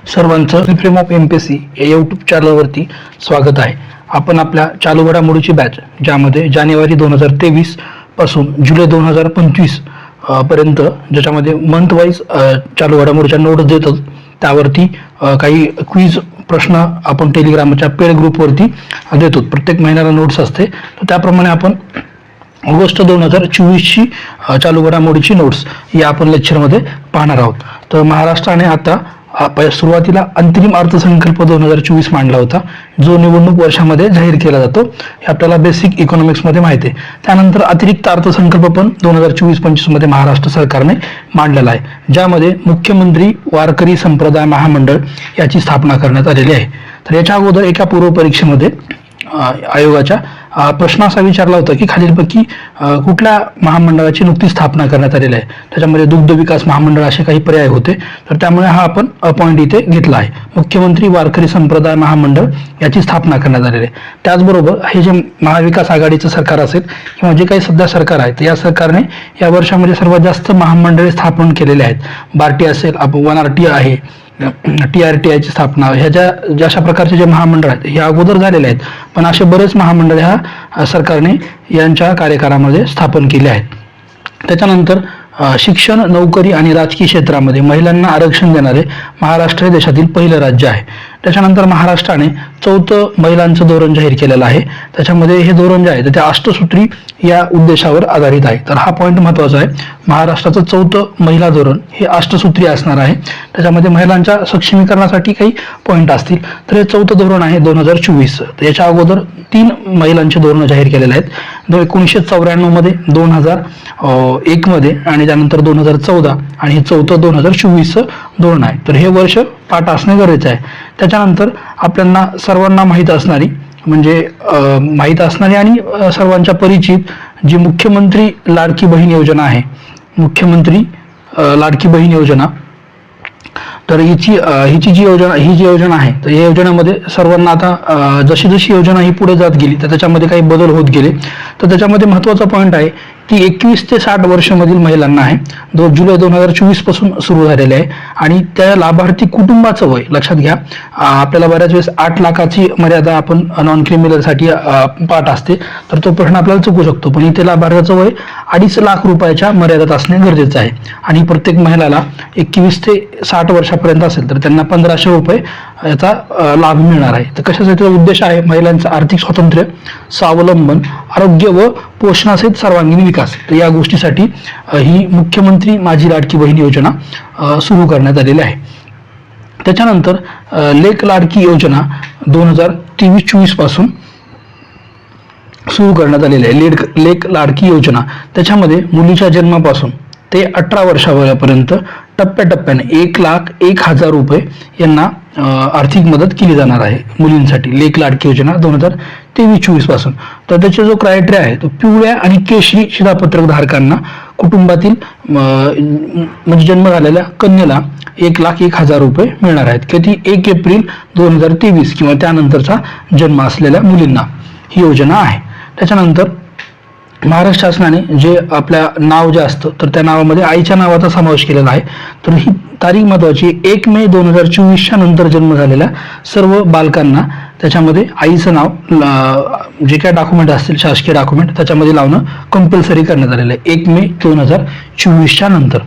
सर्वांचं frame of MPSC या YouTube चॅनलवरती स्वागत आहे. आपण आपल्या चालू घडामोडीची बॅच ज्यामध्ये जानेवारी 2023 पासून जुलै 2025 पर्यंत ज्याच्यामध्ये मंथ वाईज चालू घडामोडीच्या नोट्स देतो, त्यावरती काही क्विज प्रश्न आपण टेलिग्रामच्या पेड ग्रुपवरती देतो. प्रत्येक महिन्याला नोट्स असते, तर त्याप्रमाणे आपण ऑगस्ट 2024ची चालू घडामोडीची नोट्स या आपण लेक्चरमध्ये पाहणार आहोत. तर महाराष्ट्राने आता सुरुवातीला अंतरिम अर्थसंकल्प 2024 मांडला होता, जो निवडणूक वर्षामध्ये जाहीर केला जातो. हे आपल्याला बेसिक इकॉनॉमिक्समध्ये माहिती आहे. त्यानंतर अतिरिक्त अर्थसंकल्प पण 2024-25 मध्ये महाराष्ट्र सरकारने मांडलेला आहे, ज्यामध्ये मुख्यमंत्री वारकरी संप्रदाय महामंडळ याची स्थापना करण्यात आलेली आहे. तर याच्या अगोदर एका पूर्व परीक्षेमध्ये आयोगाच्या प्रश्न असा विचारला होता की खालीलपैकी कुठल्या महामंडळाची नुकतीच स्थापना करण्यात आलेली आहे. त्याच्यामध्ये दुग्ध विकास महामंडळ असे काही पर्याय होते. तर त्यामुळे हा आपण पॉईंट इथे घेतला आहे. मुख्यमंत्री वारकरी संप्रदाय महामंडळ याची स्थापना करण्यात आलेली आहे. त्याचबरोबर हे जे महाविकास आघाडीचं सरकार असेल किंवा जे काही सध्या सरकार आहे, तर या सरकारने या वर्षामध्ये सर्वात जास्त महामंडळे स्थापन केलेले आहेत. बार्टी असेल, 1RT आहे, TRTIची स्थापना, ह्या ज्या अशा प्रकारचे जे महामंडळ आहेत हे अगोदर झालेले आहेत, पण असे बरेच महामंडळ ह्या सरकारने यांच्या कार्यकाळामध्ये स्थापन केले आहेत. त्याच्यानंतर शिक्षण, नोकरी आणि राजकीय क्षेत्रामध्ये महिलांना आरक्षण देणारे महाराष्ट्र हे देशातील पहिलं राज्य आहे. त्याच्यानंतर महाराष्ट्राने 4थं महिलांचं धोरण जाहीर केलेलं आहे. त्याच्यामध्ये हे धोरण जे आहे ते अष्टसूत्री या उद्देशावर आधारित आहे. तर हा पॉईंट महत्त्वाचा आहे. महाराष्ट्राचं 4थं महिला धोरण हे अष्टसूत्री असणार आहे. त्याच्यामध्ये महिलांच्या सक्षमीकरणासाठी काही पॉईंट असतील. तर हे 4थं धोरण आहे 2024. तर याच्या अगोदर 3 महिलांचे धोरण जाहीर केलेले आहेत. 1994 मध्ये, 2001 मध्ये आणि त्यानंतर 2014 आणि हे 4थं 2024 धोरण आहे. तर हे वर्ष पाठ असणे गरजेचे आहे. त्याच्यानंतर आपल्याला सर्वांना माहीत असणारी आणि सर्वांच्या परिचित जी मुख्यमंत्री लाडकी बहीण योजना आहे, मुख्यमंत्री लाडकी बहीण योजना, तर ही जी योजना आहे, तर या योजनेमध्ये सर्वांना आता जशी जशी योजना ही पुढे जात गेली तर त्याच्यामध्ये काही बदल होत गेले. तर त्याच्यामध्ये महत्त्वाचा पॉईंट आहे की 21 ते 60 वर्षामधील महिलांना आहे, जुलै 2024 पासून सुरू झालेले आहे. आणि त्या लाभार्थी कुटुंबाचं वय लक्षात घ्या. आपल्याला बऱ्याच वेळेस 8 लाखाची मर्यादा आपण नॉन क्रिमिनलसाठी पाठ असते, तर तो प्रश्न आपल्याला चुकू शकतो. पण इथे लाभार्थ्याचं वय 2.5 लाख रुपयाच्या मर्यादेत असणे गरजेचं आहे. आणि प्रत्येक महिलाला 21 ते 60 वर्षापर्यंत असेल तर त्यांना 1500 रुपये याचा लाभ मिळणार आहे. तर कशासाठी उद्देश आहे? महिलांचं आर्थिक स्वातंत्र्य, स्वावलंबन, आरोग्य व पोषणासहित सर्वांगीण विकास. तर या गोष्टीसाठी ही मुख्यमंत्री माझी लाडकी बहीण योजना सुरू करण्यात आलेली आहे. त्याच्यानंतर लेक लाडकी योजना 2023-24 पासून सुरू करण्यात आलेली आहे. लेक लाडकी योजना त्याच्यामध्ये मुलीच्या जन्मापासून ते 18 वर्षापर्यंत टप्प्याटप्प्याने 1,01,000 रुपये यांना आर्थिक मदत केली जाणार आहे मुलींसाठी. लेक लाडकी योजना 2023-24 पासून. तर त्याचा जो क्रायटेरिया आहे तो पिवळ्या आणि केशरी शिधापत्रक धारकांना कुटुंबातील म्हणजे जन्म झालेल्या कन्येला 1,01,000 रुपये मिळणार आहेत. किती? 1 एप्रिल 2023 किंवा त्यानंतरचा जन्म असलेल्या मुलींना ही योजना आहे. त्याच्यानंतर महाराष्ट्र शासनाने जे आपल्या नाव जे असतं तर त्या नावामध्ये आईच्या नावाचा समावेश केलेला आहे. तर ही तारीख महत्त्वाची. 1 मे 2024च्या नंतर जन्म झालेल्या सर्व बालकांना त्याच्यामध्ये आईचं नाव जे काय डॉक्युमेंट असतील शासकीय डॉक्युमेंट त्याच्यामध्ये लावणं कंपल्सरी करण्यात आलेलं आहे 1 मे 2024च्या नंतर.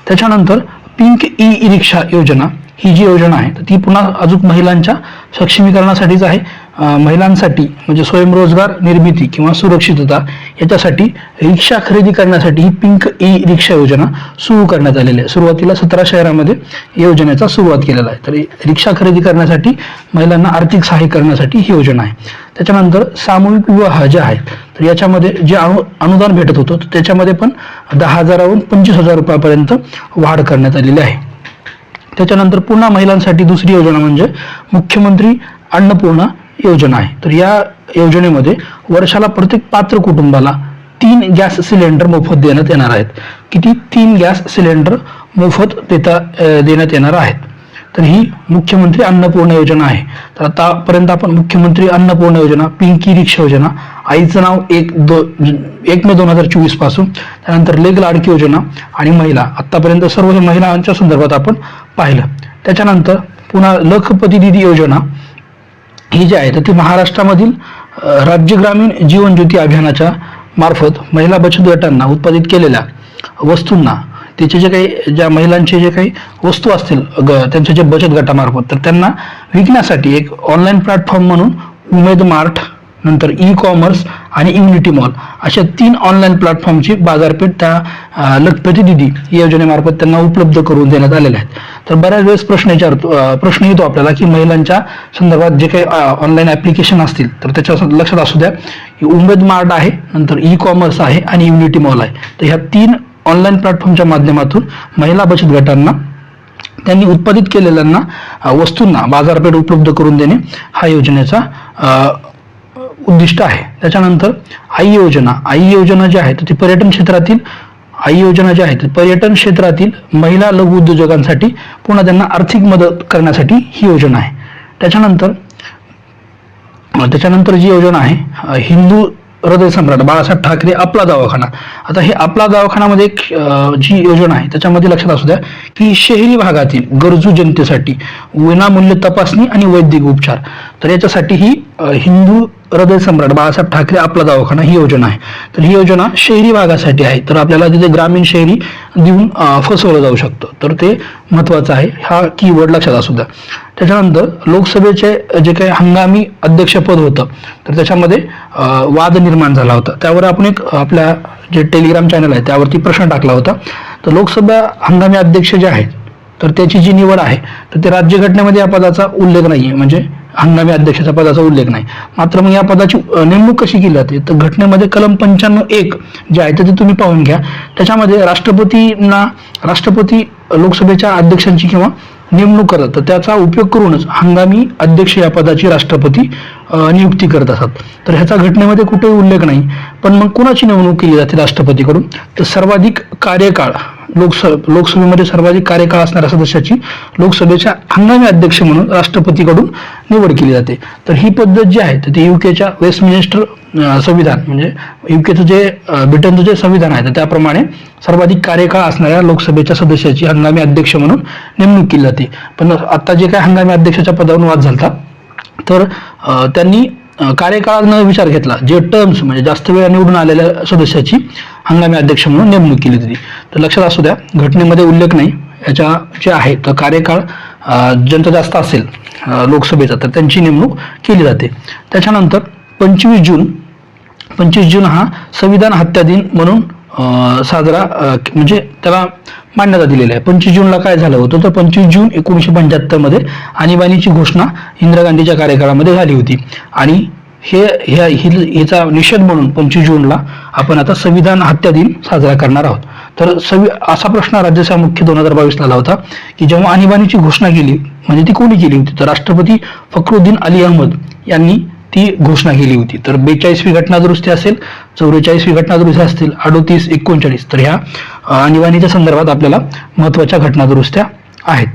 त्याच्यानंतर पिंक ई रिक्षा योजना ही जी योजना आहे तर ती पुन्हा अजून महिलांच्या सक्षमीकरणासाठीच आहे. महिलांसाठी म्हणजे स्वयंरोजगार निर्मिती किंवा सुरक्षितता याच्यासाठी रिक्षा खरेदी करण्यासाठी ही पिंक ई रिक्षा योजना सुरू करण्यात आलेली आहे. सुरुवातीला 17 शहरामध्ये योजनेचा सुरुवात केलेला आहे. तर रिक्षा खरेदी करण्यासाठी महिलांना आर्थिक सहाय्य करण्यासाठी ही योजना आहे. त्याच्यानंतर सामूहिक विवाह जे आहेत तर याच्यामध्ये जे अनुदान भेटत होतं तर त्याच्यामध्ये पण 10,000वरून 25,000 रुपयापर्यंत वाढ करण्यात आलेली आहे. त्याच्यानंतर पुन्हा महिलांसाठी दुसरी योजना म्हणजे मुख्यमंत्री अन्नपूर्णा योजना आहे. तर या योजनेमध्ये वर्षाला प्रत्येक पात्र कुटुंबाला 3 गॅस सिलेंडर मोफत देण्यात येणार आहेत. किती? 3 गॅस सिलेंडर मोफत देण्यात येणार आहेत. तर ही मुख्यमंत्री अन्नपूर्णा योजना आहे. तर आतापर्यंत आपण मुख्यमंत्री अन्नपूर्णा योजना, पिंकी रिक्षा योजना, आईचं नाव 1 मे 2024 पासून, त्यानंतर लेक लाडकी योजना आणि महिला, आतापर्यंत सर्व हे महिलांच्या संदर्भात आपण पाहिलं. त्याच्यानंतर पुन्हा लखपती दिदी योजना ही जी आहे तर ती महाराष्ट्रामधील राज्य ग्रामीण जीवन ज्योती अभियानाच्या मार्फत महिला बचत गटांना उत्पादित केलेल्या वस्तूंना त्याचे जे काही ज्या महिलांचे जे काही वस्तू असतील त्यांच्या जे बचत गटामार्फत तर त्यांना विकण्यासाठी एक ऑनलाईन प्लॅटफॉर्म म्हणून उमेद मार्ट, नंतर ई कॉमर्स आणि इम्युनिटी मॉल अशा 3 ऑनलाईन प्लॅटफॉर्मची बाजारपेठ त्या लखपती दिदी योजनेमार्फत त्यांना उपलब्ध करून देण्यात आलेल्या आहेत. तर बऱ्याच वेळेस प्रश्न येतो आपल्याला की महिलांच्या संदर्भात जे काही ऑनलाईन ॲप्लिकेशन असतील तर त्याच्या लक्षात असू द्या की उमेद मार्ट आहे, नंतर ई कॉमर्स आहे आणि इम्युनिटी मॉल आहे. तर ह्या 3 ऑनलाईन प्लॅटफॉर्मच्या माध्यमातून महिला बचत गटांना त्यांनी उत्पादित केलेल्यांना वस्तूंना बाजारपेठ उपलब्ध करून देणे हा योजनेचा उद्दिष्ट आहे. त्याच्यानंतर आई योजना जी आहे तर ती पर्यटन क्षेत्रातील पर्यटन क्षेत्रातील महिला लघु उद्योजकांसाठी पुन्हा त्यांना आर्थिक मदत करण्यासाठी ही योजना आहे. त्याच्यानंतर जी योजना आहे हिंदू हृदय सम्राट बाळासाहेब ठाकरे आपला दवाखाना. आता हे आपला दवाखानामध्ये एक जी योजना आहे त्याच्यामध्ये लक्षात असू द्या की शहरी भागातील गरजू जनतेसाठी विनामूल्य तपासणी आणि वैद्यकीय उपचार तर याच्यासाठी ही हिंदू हृदय सम्राट बाळासाहेब ठाकरे आपला दवाखाना ही योजना आहे. तर ही योजना शहरी भागासाठी आहे. तर आपल्याला तिथे ग्रामीण शहरी देऊन फसवलं जाऊ शकतं, तर ते महत्त्वाचं आहे. हा कीवर्ड लक्षात असू द्या. त्याच्यानंतर लोकसभेचे जे काही हंगामी अध्यक्षपद होतं तर त्याच्यामध्ये वाद निर्माण झाला होता. त्यावर आपण एक आपल्या जे टेलिग्राम चॅनल आहे त्यावरती प्रश्न टाकला होता. तर लोकसभा हंगामी अध्यक्ष जे आहेत तर त्याची जी निवड आहे तर ते राज्यघटनेमध्ये या पदाचा उल्लेख नाही आहे, म्हणजे हंगामी अध्यक्षाच्या पदाचा उल्लेख नाही. मात्र मग या पदाची नेमणूक कशी केली जाते तर घटनेमध्ये कलम 95(1) जे आहे तर ते तुम्ही पाहून घ्या. त्याच्यामध्ये राष्ट्रपती लोकसभेच्या अध्यक्षांची किंवा नेमणूक करतात तर त्याचा उपयोग करूनच हंगामी अध्यक्ष या पदाची राष्ट्रपती नियुक्ती करत असतात. तर ह्याचा घटनेमध्ये कुठेही उल्लेख नाही. पण मग कुणाची नेमणूक केली जाते राष्ट्रपतीकडून तर सर्वाधिक कार्यकाळ लोकसभेमध्ये सर्वाधिक कार्यकाळ असणाऱ्या सदस्याची लोकसभेच्या हंगामी अध्यक्ष म्हणून राष्ट्रपतीकडून निवड केली जाते. तर ही पद्धत जी आहे तर ती युकेच्या वेस्टमिनिस्टर संविधान म्हणजे युकेचं जे ब्रिटनचं जे संविधान आहे तर त्याप्रमाणे सर्वाधिक कार्यकाळ असणाऱ्या लोकसभेच्या सदस्याची हंगामी अध्यक्ष म्हणून नेमणूक केली जाते. पण आता जे काय हंगामी अध्यक्षाच्या पदावरून वाद झाला तर त्यांनी कार्यकाळात विचार घेतला जे टर्म्स म्हणजे जास्त वेळा निवडून आलेल्या सदस्याची हंगामी अध्यक्ष म्हणून नेमणूक केली होती. तर लक्षात असू द्या घटनेमध्ये उल्लेख नाही याच्या जे आहे तर कार्यकाळ ज्यांचा जास्त असेल लोकसभेचा तर त्यांची नेमणूक केली जाते. त्याच्यानंतर 25 जून हा संविधान हत्या दिन म्हणून साजरा म्हणजे त्याला मान्यता दिलेली आहे. 25 जूनला काय झालं होतं तर 25 जून 1975 मध्ये आणीबाणीची घोषणा इंदिरा गांधीच्या कार्यकाळामध्ये झाली होती आणि हिचा निषेध म्हणून 25 जूनला आपण आता संविधान हत्या दिन साजरा करणार आहोत. तर असा प्रश्न राज्यसभा मुख्य 2022 ला आला होता की जेव्हा आणीबाणीची घोषणा केली म्हणजे ती कोणी केली होती तर राष्ट्रपती फखरुद्दीन अली अहमद यांनी ती घोषणा केली होती. तर 42वी घटनादुरुस्ती असेल, 44वी घटनादुरुस्ती असतील, 38, 39 तर ह्या आणीबाणीच्या संदर्भात आपल्याला महत्त्वाच्या घटनादुरुस्त्या आहेत.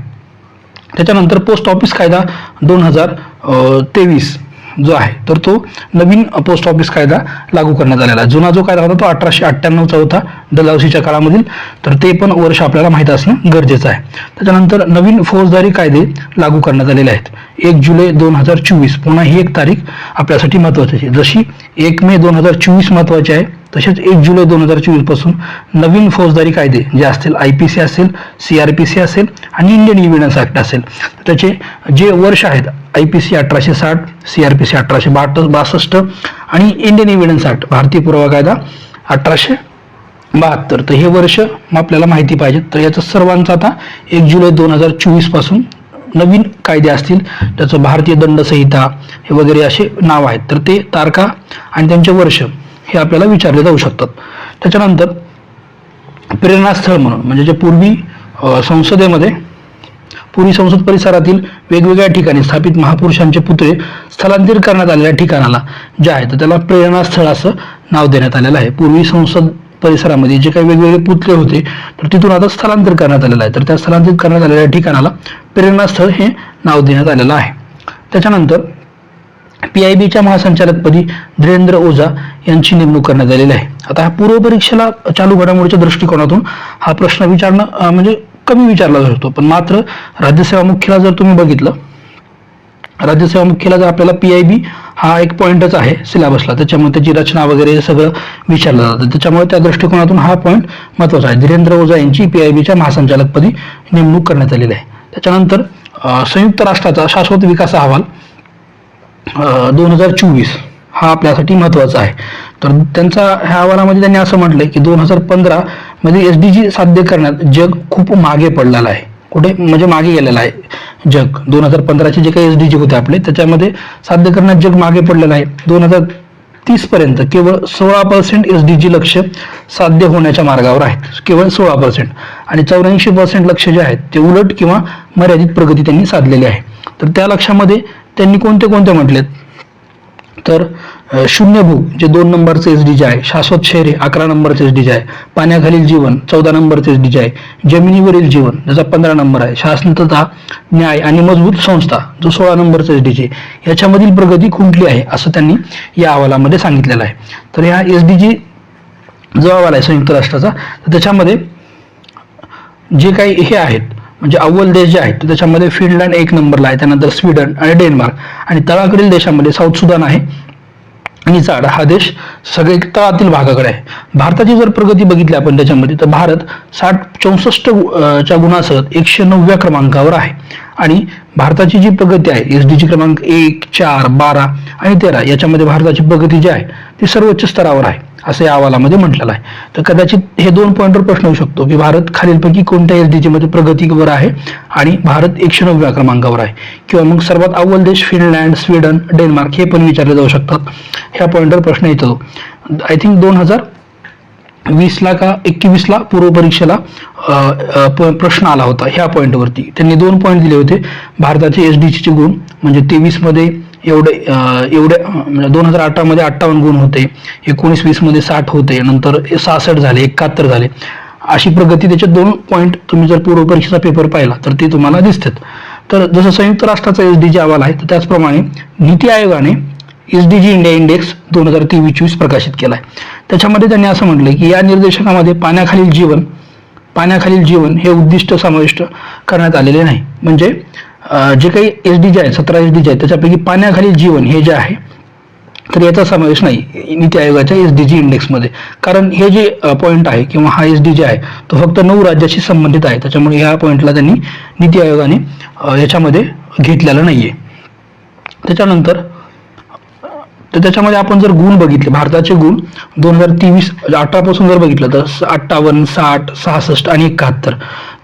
त्याच्यानंतर पोस्ट ऑफिस कायदा 2023 जो आहे तर तो नवीन पोस्ट ऑफिस कायदा लागू करण्यात आलेला आहे. जुना जो कायदा होता तो 1898चा होता डलहौसीच्या काळामधील, तर ते पण वर्ष आपल्याला माहीत असणं गरजेचं आहे. त्याच्यानंतर नवीन फौजदारी कायदे लागू करण्यात आलेले आहेत 1 जुलै 2024. पुन्हा ही एक तारीख आपल्यासाठी महत्त्वाची आहे. जशी 1 मे 2024 महत्त्वाची आहे तसेच 1 जुलै 2024 पासून नवीन फौजदारी कायदे जे असतील IPC असेल, CRPC असेल आणि इंडियन एव्हिडन्स ऍक्ट असेल त्याचे जे वर्ष आहेत IPC 1860, CRPC 1862 आणि इंडियन एव्हिडन्स ऍक्ट भारतीय पुरावा कायदा 1872. तर हे वर्ष आपल्याला माहिती पाहिजे. तर याचं सर्वांचं आता 1 जुलै 2024 पासून नवीन कायदे असतील त्याचं भारतीय दंड संहिता हे वगैरे असे नाव आहेत. तर ते तारखा आणि त्यांचे वर्ष हे आपल्याला विचारले जाऊ शकतात. त्याच्यानंतर प्रेरणास्थळ म्हणून म्हणजे जे पूर्वी संसद परिसरातील वेगवेगळ्या ठिकाणी स्थापित महापुरुषांचे पुतळे स्थलांतरित करण्यात आलेल्या ठिकाणाला जे आहे तर त्याला प्रेरणास्थळ असं नाव देण्यात आलेलं आहे. पूर्वी संसद परिसरामध्ये जे काही वेगवेगळे पुतळे होते तर तिथून आता स्थलांतर करण्यात आलेलं आहे. तर त्या स्थलांतरित करण्यात आलेल्या ठिकाणाला प्रेरणास्थळ हे नाव देण्यात आलेलं आहे. त्याच्यानंतर PIBच्या महासंचालकपदी धीरेंद्र ओझा यांची नेमणूक करण्यात आलेली आहे. आता ह्या पूर्व परीक्षेला चालू घडामोडीच्या दृष्टिकोनातून हा प्रश्न विचारणं म्हणजे कमी विचारला जाऊ शकतो. पण मात्र राज्यसेवा मुख्यला जर तुम्ही बघितलं, राज्यसेवा मुख्यला जर आपल्याला PIB हा एक पॉईंटच आहे सिलेबसला, त्याच्यामुळे त्याची रचना वगैरे सगळं विचारलं जातं, त्याच्यामुळे त्या दृष्टिकोनातून हा पॉईंट महत्त्वाचा आहे. धीरेंद्र ओझा यांची PIBच्या महासंचालकपदी नेमणूक करण्यात आलेली आहे. त्याच्यानंतर संयुक्त राष्ट्राचा शाश्वत विकास अहवाल 2024 हा आपल्यासाठी महत्त्वाचा आहे. तर त्यांचा ह्या अहवालामध्ये त्यांनी असं म्हटलंय की 2015 मध्ये SDG साध्य करण्यात जग खूप मागे पडलेलं आहे. कुठे म्हणजे मागे गेलेलं आहे जग. 2015चे जे काही SDG होते आपले, त्याच्यामध्ये साध्य करण्यात जग मागे पडलेलं आहे. 2030 पर्यंत केवळ 16% SDG लक्ष्य साध्य होण्याच्या मार्गावर आहेत, केवळ 16%, आणि 84% लक्ष्य जे आहेत ते उलट किंवा मर्यादित प्रगती त्यांनी साधलेली आहे. तर त्या लक्ष्यामध्ये त्यांनी कोणते कोणते म्हटलेत, तर शून्य भू जे 2 नंबरचे SDG आहे, शाश्वत शहरे 11 नंबरचे SDG आहे, पाण्याखालील जीवन 14 नंबरचे SDG आहे, जमिनीवरील जीवन ज्याचा 15 नंबर आहे, शासनतता, न्याय आणि मजबूत संस्था जो 16 नंबरचा SDG, याच्यामधील प्रगती खुंटली आहे असं त्यांनी या अहवालामध्ये सांगितलेलं आहे. तर ह्या SDG जो अहवाल आहे संयुक्त राष्ट्राचा, तर त्याच्यामध्ये जे काही हे आहेत म्हणजे अव्वल देश जे आहेत, तर त्याच्यामध्ये फिनलँड 1 नंबरला आहे, त्यानंतर स्वीडन आणि डेन्मार्क, आणि तळाकडील देशामध्ये साऊथ सुदान आहे, आणि चाड हा देश सगळे तळातील भागाकडे आहे. भारताची जर प्रगती बघितली आपण त्याच्यामध्ये, तर भारत 64 च्या गुणासह 109व्या क्रमांकावर आहे. आणि भारताची जी प्रगती आहे SDG क्रमांक 1, 4, 12 आणि 13 याच्यामध्ये भारताची प्रगती जी आहे ती सर्वोच्च स्तरावर आहे असं या अहवालामध्ये म्हटलेलं आहे. तर कदाचित हे 2 पॉईंटवर प्रश्न येऊ शकतो की भारत खालीलपैकी कोणत्या SDG मध्ये प्रगतीवर आहे आणि भारत 109व्या क्रमांकावर आहे, किंवा मग सर्वात अव्वल देश फिनलँड, स्वीडन, डेन्मार्क हे पण विचारले जाऊ शकतात. ह्या पॉईंटवर प्रश्न येतो. आय थिंक 2020ला का 21ला पूर्व परीक्षेला प्रश्न आला होता ह्या पॉईंटवरती. त्यांनी 2 पॉईंट दिले होते. भारताचे SDGचे गुण म्हणजे 23 मध्ये एवढे 2018 मध्ये 58 गुण होते, 19-20 मध्ये 60 होते, नंतर 66 झाले, 71 झाले, अशी प्रगती. त्याचे 2 पॉईंट तुम्ही जर पूर्व परीक्षेचा पेपर पाहिला तर ते तुम्हाला दिसतात. तर जसं संयुक्त राष्ट्राचा SDG अहवाल आहे, तर त्याचप्रमाणे नीती आयोगाने SDG इंडिया इंडेक्स 2023 प्रकाशित केला आहे. त्याच्यामध्ये त्यांनी असं म्हटलंय की या निर्देशकामध्ये पाण्याखालील जीवन हे उद्दिष्ट समाविष्ट करण्यात आलेले नाही. म्हणजे जे काही SDG आहे 17 SDG आहे त्याच्यापैकी पाण्याखालील जीवन हे जे आहे तर याचा समावेश नाही नीती आयोगाच्या SDG इंडेक्समध्ये. कारण हे जे पॉईंट आहे किंवा हा SDG आहे तो फक्त 9 राज्याशी संबंधित आहे, त्याच्यामुळे ह्या पॉईंटला त्यांनी नीती आयोगाने याच्यामध्ये घेतलेलं नाहीये. त्याच्यामध्ये आपण जर गुण बघितले, भारताचे गुण 2023-18 पासून जर बघितलं तर 58, 60, 66 आणि 71.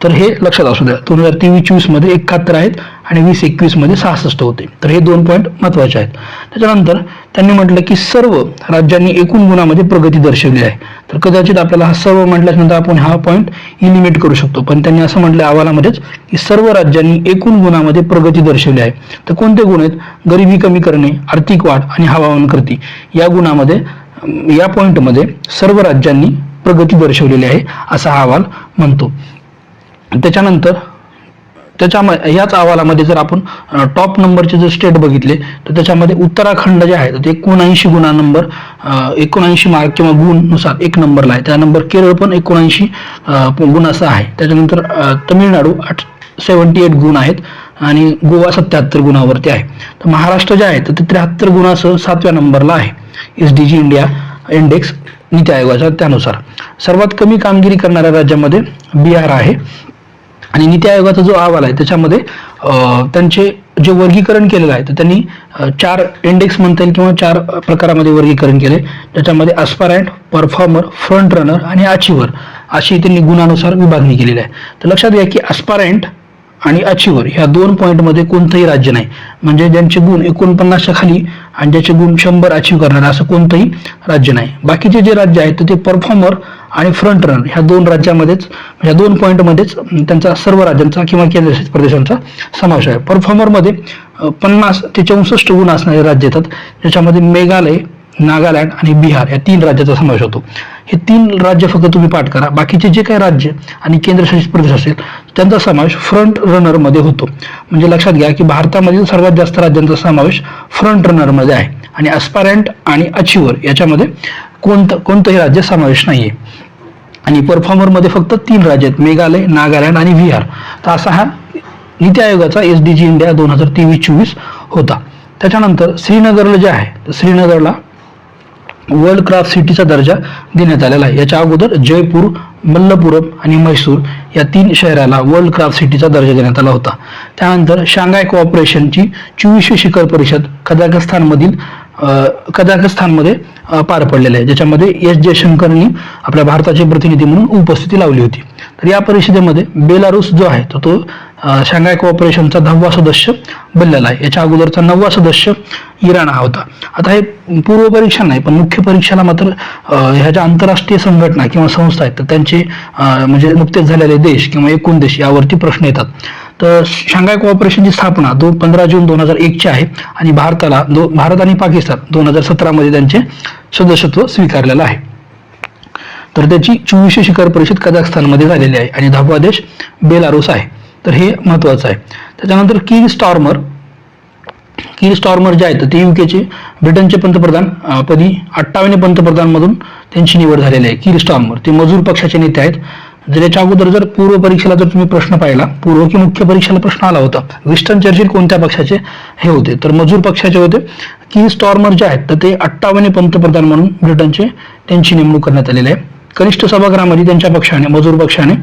तर हे लक्षात असू द्या, 2023-24 मध्ये 71 आहेत आणि 20-21 मध्ये 66 होते. तर हे 2 पॉईंट महत्वाचे आहेत. त्याच्यानंतर त्यांनी म्हटलं की सर्व राज्यांनी एकूण गुणामध्ये प्रगती दर्शवली आहे. तर कदाचित आपल्याला हा सर्व म्हटल्यानंतर आपण हा पॉईंट इलिमिट करू शकतो, पण त्यांनी असं म्हटलं अहवालामध्येच की सर्व राज्यांनी एकूण गुणामध्ये प्रगती दर्शवली आहे. तर कोणते गुण आहेत? गरिबी कमी करणे, आर्थिक वाढ आणि हवामान कृती या गुणामध्ये, या पॉईंटमध्ये सर्व राज्यांनी प्रगती दर्शवलेली आहे असा हा अहवाल म्हणतो. त्याच्यानंतर याच अहवालामध्ये जर आपण टॉप नंबरचे जर स्टेट बघितले तर त्याच्यामध्ये उत्तराखंड जे आहे ते 79 गुणा नंबर 79 मार्क किंवा गुणनुसार 1 नंबरला आहे. त्यानंतर केरळ पण 79 गुणाचा आहे. त्याच्यानंतर तमिळनाडू 78 गुण आहेत आणि गोवा 77 गुणावरती आहे. तर महाराष्ट्र जे आहे तर ते 73 गुणासह 7व्या नंबरला आहे SDG इंडिया इंडेक्स नीती आयोगाच्या त्यानुसार. सर्वात कमी कामगिरी करणाऱ्या राज्यामध्ये बिहार आहे. आणि नीती आयोगाचा जो अहवाल आहे त्याच्यामध्ये त्यांचे जे वर्गीकरण केलेलं आहे तर त्यांनी 4 इंडेक्स म्हणता येईल किंवा 4 प्रकारामध्ये वर्गीकरण केले. त्याच्यामध्ये अस्पारंट, परफॉर्मर, फ्रंट रनर आणि अचिव्हर अशी त्यांनी गुणानुसार विभागणी केलेली आहे. तर लक्षात घ्या की अस्पारंट आणि अचिव्हर ह्या 2 पॉईंटमध्ये कोणतंही राज्य नाही, म्हणजे ज्यांचे गुण 49च्या खाली आणि ज्याचे गुण 100 अचीव्ह करणार असं कोणतंही राज्य नाही. बाकीचे जे राज्य आहेत तर ते परफॉर्मर आणि फ्रंट रनर ह्या 2 राज्यामध्येच, ह्या 2 पॉईंटमध्येच त्यांचा सर्व राज्यांचा किंवा केंद्रशासित प्रदेशांचा समावेश आहे. परफॉर्मरमध्ये 50 ते 64 गुण असणारे राज्य येतात, ज्याच्यामध्ये मेघालय, नागालँड आणि बिहार या 3 राज्याचा समावेश होतो. हे 3 राज्य फक्त तुम्ही पाठ करा. बाकीचे जे काही राज्य आणि केंद्रशासित प्रदेश असेल त्यांचा समावेश फ्रंट रनर मध्ये होतो. म्हणजे लक्षात घ्या की भारतामधील सर्वात जास्त राज्यांचा समावेश फ्रंट रनर मध्ये आहे आणि अस्पारंट आणि अचिव्हर याच्यामध्ये कोणतंही राज्य समावेश नाहीये. आणि परफॉर्मरमध्ये फक्त 3 राज्य आहेत, मेघालय, नागालँड आणि बिहार. तर असा हा नीती आयोगाचा SDG इंडिया 2023-24 होता. त्याच्यानंतर श्रीनगरला जे आहे, तर श्रीनगरला वर्ल्ड क्राफ्ट सिटीचा दर्जा देण्यात आलेला आहे. याच्या अगोदर जयपूर, मल्लपुरम आणि म्हैसूर या 3 शहराला वर्ल्ड क्राफ्ट सिटीचा दर्जा देण्यात आला होता. त्यानंतर शांघाय कोऑपरेशनची 24वी शिखर परिषद कझाकस्तानमध्ये पार पडलेले आहे, ज्याच्यामध्ये S जयशंकरनी आपल्या भारताचे प्रतिनिधी म्हणून उपस्थिती लावली होती. तर या परिषदेमध्ये बेलारूस जो आहे तर तो शांघाय कोऑपरेशनचा 10वा सदस्य बनलेला आहे. याच्या अगोदरचा 9वा सदस्य इराण हा होता. आता हे पूर्व परीक्षा नाही, पण मुख्य परीक्षेला मात्र ह्या ज्या आंतरराष्ट्रीय संघटना किंवा संस्था आहेत तर त्यांचे म्हणजे नुकतेच झालेले देश किंवा एकूण देश यावरती प्रश्न येतात. तर शांघाय कोऑपरेशनची स्थापना 15 जून 2001 ची आहे आणि भारत आणि पाकिस्तान 2017 मध्ये त्यांचे सदस्यत्व स्वीकारलेलं आहे. तर त्याची 24वी शिखर परिषद कझाकस्तानमध्ये झालेली आहे आणि 10वा देश बेलारूस आहे. तर हे महत्त्वाचं आहे. त्याच्यानंतर कीर स्टारमर जे आहेत ते युकेचे ब्रिटनचे पंतप्रधान पदी 58 पंतप्रधानमधून त्यांची निवड झालेली आहे. कीर स्टारमर ते मजूर पक्षाचे नेते आहेत. जर याच्या अगोदर जर पूर्व परीक्षेला जर तुम्ही प्रश्न पाहिला, पूर्व की मुख्य परीक्षेला प्रश्न आला होता, विन्स्टन चर्चिल कोणत्या पक्षाचे हे होते, तर मजूर पक्षाचे होते. कीर स्टारमर जे आहेत तर ते 58 पंतप्रधान म्हणून ब्रिटनचे त्यांची नेमणूक करण्यात आलेली आहे. कनिष्ठ सभागृहामध्ये त्यांच्या पक्षाने, मजूर पक्षाने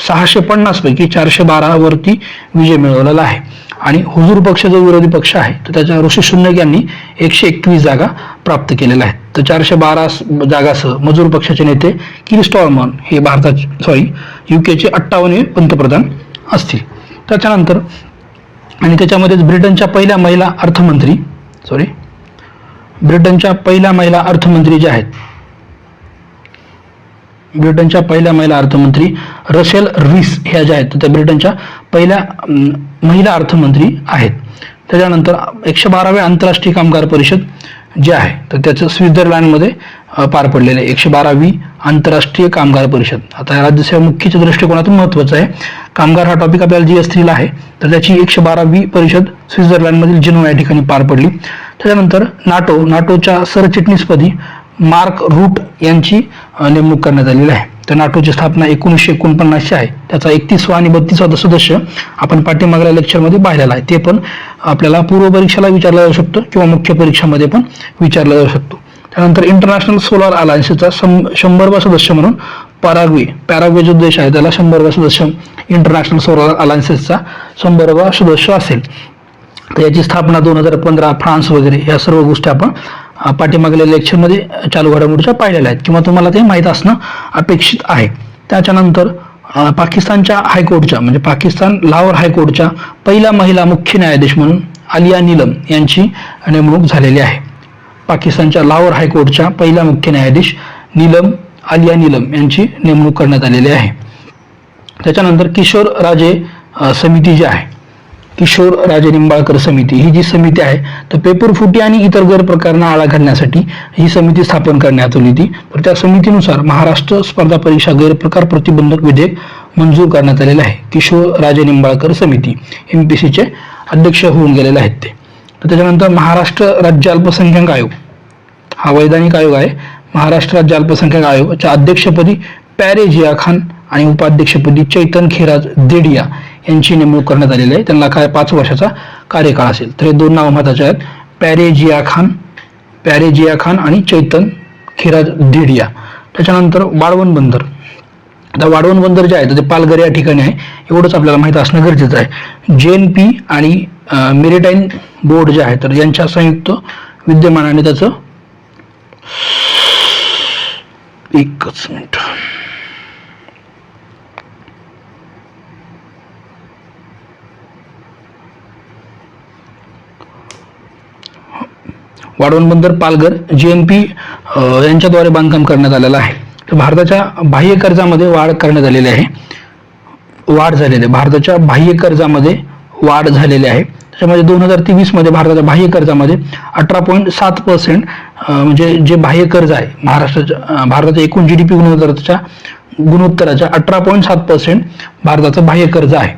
650 पैकी 412 वरती विजय मिळवलेला आहे. आणि हुजूर पक्ष जो विरोधी पक्ष आहे तर त्याच्या ऋषी सुनक यांनी 121 जागा प्राप्त केलेल्या आहेत. तर 412 जागासह मजूर पक्षाचे नेते कीर स्टारमर हे युकेचे 58 पंतप्रधान असतील. त्याच्यानंतर आणि त्याच्यामध्येच ब्रिटनच्या पहिल्या महिला अर्थमंत्री ज्या आहेत, ब्रिटनच्या पहिल्या महिला अर्थमंत्री रशेल रीस ह्या ज्या आहेत त्या ब्रिटनच्या पहिल्या महिला अर्थमंत्री आहेत. त्याच्यानंतर 112व्या आंतरराष्ट्रीय कामगार परिषद जे आहे तर त्याचं स्वित्झर्लंडमध्ये पार पडलेलं आहे. 112वी आंतरराष्ट्रीय कामगार परिषद. आता राज्यसेवा मुख्यच्या दृष्टिकोनातून महत्त्वाचं आहे. कामगार हा टॉपिक आपल्याला GS3 आहे, तर त्याची 112वी परिषद स्वित्झर्लंडमधील जिनोवा या ठिकाणी पार पडली. त्याच्यानंतर नाटोच्या सरचिटणीसपदी मार्क रूट यांची नेमणूक करण्यात आलेली आहे. तर नाटोची स्थापना 1949 आहे. त्याचा 31वा आणि 32वा सदस्य आपण पाठीमागल्या लेक्चरमध्ये पाहिलेला आहे. ते पण आपल्याला पूर्व परीक्षेला विचारलं जाऊ शकतो किंवा मुख्य परीक्षामध्ये पण विचारलं जाऊ शकतो. त्यानंतर इंटरनॅशनल सोलार अलायन्सचा 100वा सदस्य म्हणून पॅराग्वे जो देश आहे त्याला 100वा सदस्य, इंटरनॅशनल सोलार अलायन्सेसचा 100वा सदस्य असेल. तर याची स्थापना 2015 फ्रान्स वगैरे या सर्व गोष्टी आपण पाठीमागल्या लेक्चरमध्ये चालू घडामोडीच्या पाहिलेल्या आहेत किंवा तुम्हाला ते माहीत असणं अपेक्षित आहे. त्याच्यानंतर पाकिस्तानच्या हायकोर्टच्या म्हणजे पाकिस्तान लाहोर हायकोर्टच्या पहिल्या महिला मुख्य न्यायाधीश म्हणून आलिया नीलम यांची नेमणूक झालेली आहे. पाकिस्तानच्या लाहोर हायकोर्टच्या पहिल्या मुख्य न्यायाधीश आलिया नीलम यांची नेमणूक करण्यात आलेली आहे. त्याच्यानंतर किशोर राजे समिती जी आहे, किशोर राजे निंबाळकर समिती, ही जी समिती आहे तर पेपरफुटी आणि इतर गैरप्रकारांना आळा घालण्यासाठी ही समिती स्थापन करण्यात आली होती. तर त्या समितीनुसार महाराष्ट्र स्पर्धा परीक्षा गैरप्रकार प्रतिबंधक विधेयक मंजूर करण्यात आलेले आहे. किशोर राजे निंबाळकर समिती MPSCचे अध्यक्ष होऊन गेलेले आहेत ते. तर त्याच्यानंतर महाराष्ट्र राज्य अल्पसंख्याक आयोग हा वैधानिक आयोग आहे. महाराष्ट्र राज्य अल्पसंख्याक आयोगाच्या अध्यक्षपदी प्यारे जिया खान आणि उपाध्यक्षपदी चैतन खिराज देडिया यांची नेमणूक करण्यात आलेली आहे. त्यांना 5 वर्षाचा कार्यकाळ असेल. तर हे 2 नाव महत्त्वाचे आहेत, प्यारे जिया खान आणि चैतन खिराज देडिया. त्याच्यानंतर वाढवण बंदर. आता वाढवण बंदर जे आहे ते पालघर या ठिकाणी आहे, एवढंच आपल्याला माहित असणं गरजेचं आहे. JNP आणि मेरिटाईन बोर्ड जे आहे तर यांच्या संयुक्त विद्यमानाने त्याचं एकच मिनिट वाढवण बंदर पालघर JNP यांच्याद्वारे बांधकाम करण्यात आलेलं आहे. तर भारताच्या बाह्य कर्जामध्ये वाढ करण्यात आलेली आहे. भारताच्या बाह्य कर्जामध्ये वाढ झालेली आहे. त्याच्यामध्ये 2023 मध्ये भारताच्या बाह्य कर्जामध्ये 18.7% म्हणजे जे बाह्य कर्ज आहे भारताच्या एकूण GDP गुणोत्तराच्या 18.7% भारताचं बाह्य कर्ज आहे.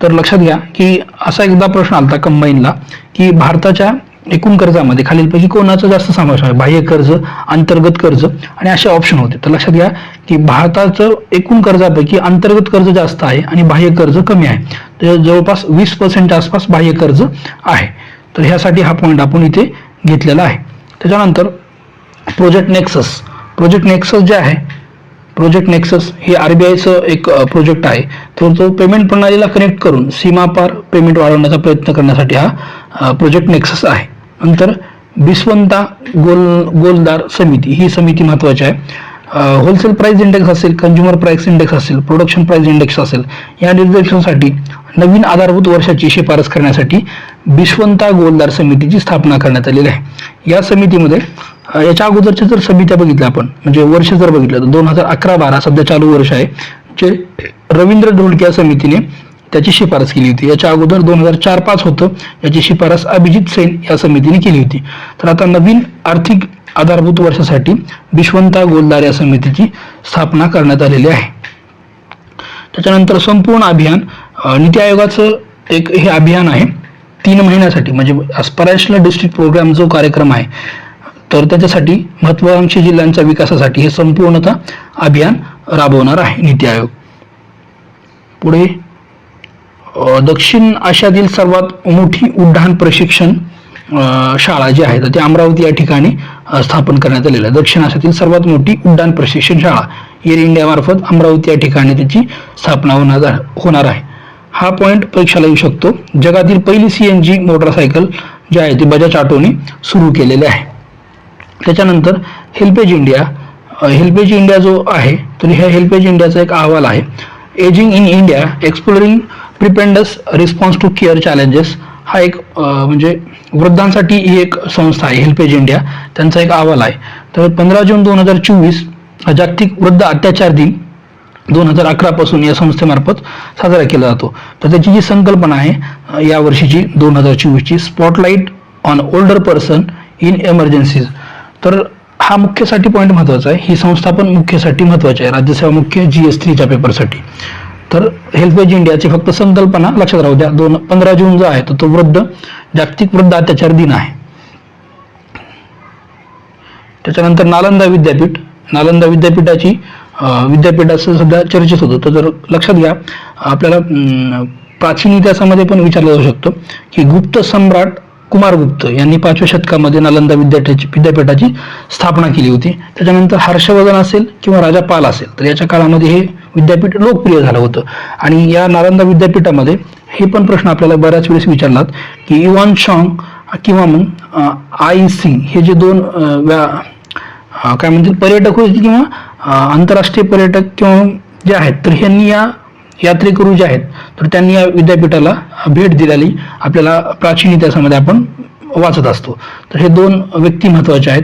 तर लक्षात घ्या की असा एकदा प्रश्न आला कंबाईनला की भारताच्या एकूण कर्जामध्ये खालीलपैकी कोणाचा जास्त समावेश आहे? बाह्य कर्ज, अंतर्गत कर्ज आणि असे ऑप्शन होते. तर लक्षात घ्या की भारताचं एकूण कर्जापैकी अंतर्गत कर्ज जास्त आहे आणि बाह्य कर्ज कमी आहे. तर जवळपास 20% आसपास बाह्य कर्ज आहे. तर ह्यासाठी हा पॉईंट आपण इथे घेतलेला आहे. त्याच्यानंतर प्रोजेक्ट नेक्सस जे आहे, प्रोजेक्ट नेक्सस हे RBIचं एक प्रोजेक्ट आहे. तर तो पेमेंट प्रणालीला कनेक्ट करून सीमापार पेमेंट वाढवण्याचा प्रयत्न करण्यासाठी हा प्रोजेक्ट नेक्सस आहे. नंतर बिस्वंता गोलदार समिती, ही समिती महत्त्वाची आहे. होलसेल प्राइस इंडेक्स असेल, कंझ्युमर प्राइस इंडेक्स असेल, प्रोडक्शन प्राइस इंडेक्स असेल, या निर्देशांसाठी नवीन आधारभूत वर्षाची शिफारस करण्यासाठी बिस्वंता गोलदार समितीची स्थापना करण्यात आलेली आहे. या समितीमध्ये याच्या अगोदरच्या जर समित्या बघितल्या आपण, म्हणजे वर्ष जर बघितलं तर 2011-12 सध्या चालू वर्ष आहे, जे रवींद्र ढोलकिया समितीने त्याची शिफारस केली होती. याच्या अगोदर 2004-5 होतं, याची शिफारस अभिजित सेन या समितीने केली होती. तर आता नवीन आर्थिक आधारभूत वर्षासाठी बिस्वंता गोलदार या समितीची स्थापना करण्यात आलेली आहे. त्याच्यानंतर संपूर्ण अभियान, नीती आयोगाचं एक हे अभियान आहे 3 महिन्यासाठी, म्हणजे अस्पिरेशनल डिस्ट्रिक्ट प्रोग्राम जो कार्यक्रम आहे, तर त्याच्यासाठी महत्त्वाकांक्षी जिल्ह्यांच्या विकासासाठी हे संपूर्णतः अभियान राबवणार आहे नीती आयोग. पुढे दक्षिण आशियातील सर्वात मोठी उड्डाण प्रशिक्षण शाळा जी आहे तर ती अमरावती या ठिकाणी स्थापन करण्यात आलेली आहे. दक्षिण आशियातील सर्वात मोठी उड्डाण प्रशिक्षण शाळा एअर इंडिया मार्फत अमरावती या ठिकाणी त्याची स्थापना होणार आहे. हा पॉईंट परीक्षाला येऊ शकतो. जगातील पहिली CNG मोटरसायकल जी आहे ती बजाज ऑटोने सुरू केलेली आहे. त्याच्यानंतर हेल्पेज इंडिया जो आहे तर ह्या हेल्पेज इंडियाचा एक अहवाल आहे, ageing in India exploring preparedness response to care challenges. हा एक म्हणजे वृद्धांसाठी ही एक संस्था आहे हेल्पेज इंडिया, त्यांचा एक अहवाल आहे. तर 15 जून 2024 जागतिक वृद्ध अत्याचार दिन 2011 पासून या संस्थेमार्फत साजरा केला जातो. तर त्याची जी संकल्पना आहे या वर्षीची 2024ची, spotlight on older person in emergencies. तर हा मुख्यसाठी पॉईंट महत्त्वाचा आहे. ही संस्था पण मुख्यसाठी महत्त्वाची आहे, राज्यसेवा मुख्य GS3च्या पेपरसाठी. तर हेल्पेज इंडियाची फक्त संकल्पना लक्षात राहू द्या. 15 जून जो आहे तो जागतिक वृद्ध अत्याचार दिन आहे. त्याच्यानंतर नालंदा विद्यापीठाचं सध्या चर्चेत होतं. तर जर लक्षात घ्या, आपल्याला प्राचीन इतिहासामध्ये पण विचारलं जाऊ शकतो की गुप्त सम्राट कुमारगुप्त यांनी 5व्या शतकामध्ये नालंदा विद्यापीठाची स्थापना केली होती. त्याच्यानंतर हर्षवर्धन असेल किंवा राजा पाल असेल तर याच्या काळामध्ये हे विद्यापीठ लोकप्रिय झालं होतं. आणि या नालंदा विद्यापीठामध्ये हे पण प्रश्न आपल्याला बऱ्याच वेळेस विचारलात की युवान शॉंग किंवा मग आई सिंग हे जे 2 काय म्हणतील पर्यटक होते किंवा आंतरराष्ट्रीय पर्यटक किंवा जे आहेत, तर ह्यांनी या यात्रेकरू जे आहेत तर त्यांनी या विद्यापीठाला भेट दिलेली आपल्याला प्राचीन इतिहासामध्ये आपण वाचत असतो. तर हे 2 व्यक्ती महत्त्वाचे आहेत.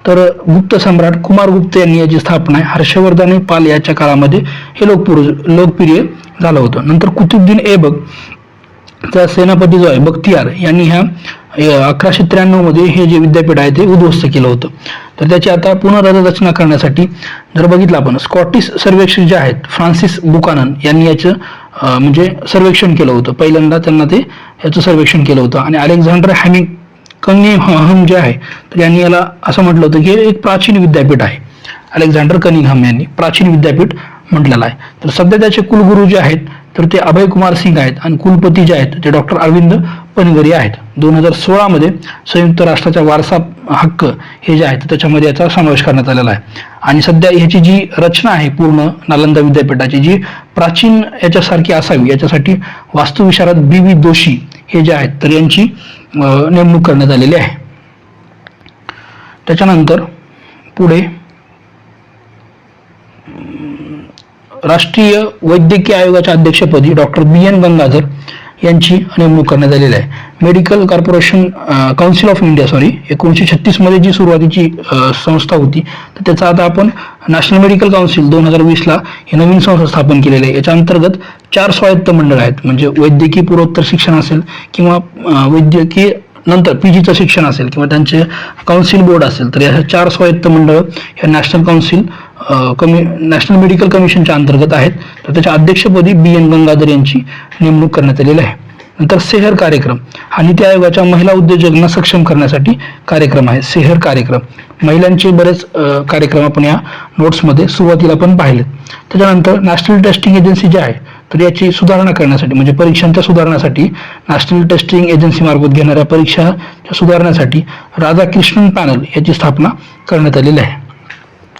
तर गुप्त सम्राट कुमारगुप्त यांनी याची स्थापना आहे. हर्षवर्धन पाल याच्या काळामध्ये हे लोकप्रिय झालं होतं. नंतर कुतुबुद्दीन ऐबकचा सेनापती जो आहे बख्तियार यांनी ह्या 1193 मध्ये हे जे विद्यापीठ आहे ते उद्ध्वस्त केलं होतं. तर त्याची आता पुनर्रचना करण्यासाठी जर बघितलं आपण, स्कॉटिश सर्वेक्षक जे आहेत फ्रान्सिस बुकानन यांनी याचं म्हणजे सर्वेक्षण केलं होतं. पहिल्यांदा त्यांना ते याचं सर्वेक्षण केलं होतं. आणि अलेक्झांडर कनिंघहॅम जे आहे तर यांनी याला असं म्हटलं होतं की एक प्राचीन विद्यापीठ आहे. अलेक्झांडर कनिंघहॅम यांनी प्राचीन विद्यापीठ म्हटलेलं आहे. तर सध्या त्याचे कुलगुरू जे आहेत तर ते अभय कुमार सिंग आहेत आणि कुलपती जे आहेत ते डॉक्टर अरविंद पनगरी आहेत. 2016 मध्ये संयुक्त राष्ट्राच्या वारसा हक्क हे जे आहेत त्याच्यामध्ये याचा समावेश करण्यात आलेला आहे. आणि सध्या ह्याची जी रचना आहे पूर्ण नालंदा विद्यापीठाची जी प्राचीन याच्यासारखी असावी याच्यासाठी वास्तुविशारद BV दोशी हे जे आहेत तर यांची नेमणूक करण्यात आलेली आहे. त्याच्यानंतर पुढे राष्ट्रीय वैद्यकीय आयोगाच्या अध्यक्षपदी डॉक्टर BN गंगाधर यांची नेमणूक करण्यात आलेली आहे. Medical corporation council of India 1936 मध्ये जी सुरुवातीची संस्था होती तर त्याचा आता आपण नॅशनल मेडिकल काउन्सिल 2020ला ही नवीन संस्था स्थापन केलेली आहे. याच्या अंतर्गत 4 स्वायत्त मंडळ आहेत, म्हणजे वैद्यकीय पूर्वोत्तर शिक्षण असेल किंवा वैद्यकीय नंतर PGचं शिक्षण असेल किंवा त्यांचे काउन्सिल बोर्ड असेल, तर या 4 स्वायत्त मंडळ ह्या नॅशनल मेडिकल कमिशनच्या अंतर्गत आहेत. तर त्याच्या अध्यक्षपदी BN गंगाधर यांची नेमणूक करण्यात आलेली आहे. नंतर सेहर कार्यक्रम हा नीती आयोगाच्या महिला उद्योजकांना सक्षम करण्यासाठी कार्यक्रम आहे. सेहर कार्यक्रम महिलांचे बरेच कार्यक्रम आपण या नोट्समध्ये सुरुवातीला पण पाहिलेत. त्याच्यानंतर नॅशनल टेस्टिंग एजन्सी जी आहे तर याची सुधारणा करण्यासाठी म्हणजे परीक्षांच्या सुधारण्यासाठी नॅशनल टेस्टिंग एजन्सी मार्फत घेणाऱ्या परीक्षाच्या सुधारण्यासाठी राधाकृष्णन पॅनल याची स्थापना करण्यात आलेली आहे.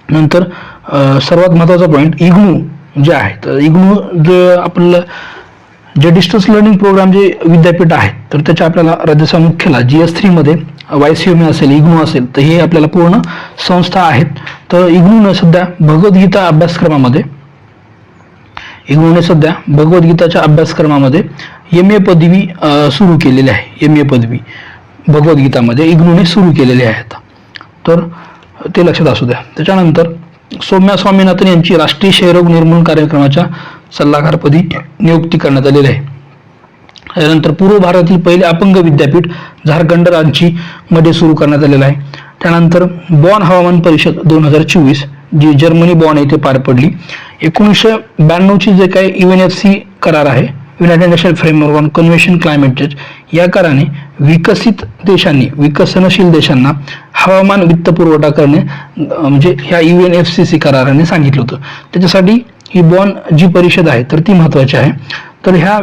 नंतर सर्वात महत्त्वाचा पॉईंट इग्नू जे आहे तर इग्नू जे आपल्याला जे डिस्टन्स लर्निंग प्रोग्राम जे विद्यापीठ आहेत तर त्याच्या आपल्याला राज्याचा मुख्याला GS3 मध्ये YCME असेल इग्नू असेल तर हे आपल्याला पूर्ण संस्था आहेत. तर इग्नूने सध्या भगवद्गीता अभ्यासक्रमामध्ये भगवद्गीताच्या अभ्यासक्रमामध्ये MA पदवी सुरू केलेली आहे. MA पदवी भगवद्गीतामध्ये इग्नूने सुरू केलेली आहे. तर ते लक्षात असू द्या. त्याच्यानंतर सौम्या स्वामीनाथन यांची राष्ट्रीय क्षयरोग निर्मूलन कार्यक्रमाच्या सल्लागारपदी नियुक्ती करण्यात आलेली आहे. त्यानंतर पूर्व भारतातील पहिले अपंग विद्यापीठ झारखंड राज्य मध्ये सुरू करण्यात आलेलं आहे. त्यानंतर बॉन हवामान परिषद 2024 जी जर्मनी बॉन येथे पार पडली. 1992 जे काही UNFC करार आहे United national framework on convention climate change या कराराने विकसनशील देशांना हवामान वित्त पुरवठा करणे म्हणजे ह्या UNFCCC कराराने सांगितलं होतं. त्याच्यासाठी ही बॉन जी परिषद आहे तर ती महत्त्वाची आहे. तर ह्या